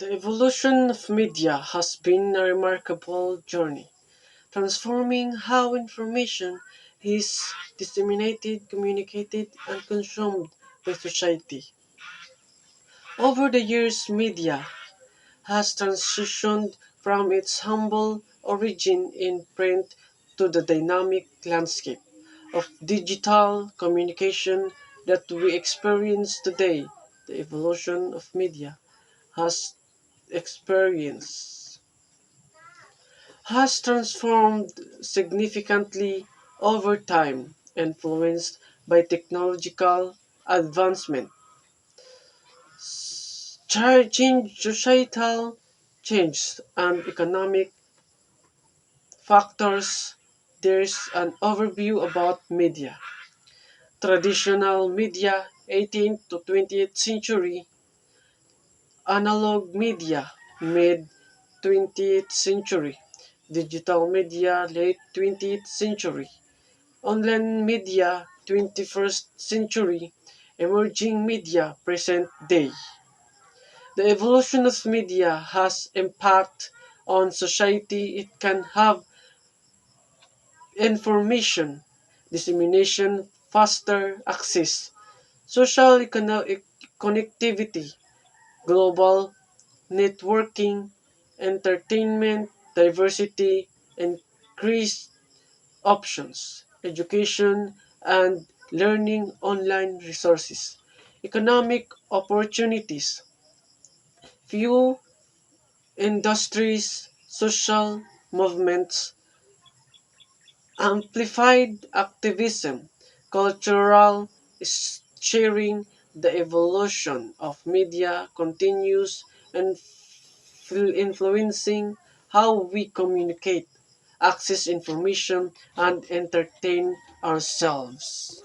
The evolution of media has been a remarkable journey, transforming how information is disseminated, communicated, and consumed by society. Over the years, media has transitioned from its humble origin in print to the dynamic landscape of digital communication that we experience today. The evolution of media has experienced has transformed significantly over time, influenced by technological advancement, societal change, and economic factors. There's an overview about media. Traditional media, 18th to 20th century, analog media, mid 20th century, digital media, late 20th century, online media, 21st century, emerging media, present day. The evolution of media has impact on society. It can have information dissemination, faster access, social connectivity, global networking, entertainment, diversity, increased options, education and learning online resources, economic opportunities, few industries, social movements, amplified activism, cultural sharing, the evolution of media continues and influencing how we communicate, access information, and entertain ourselves.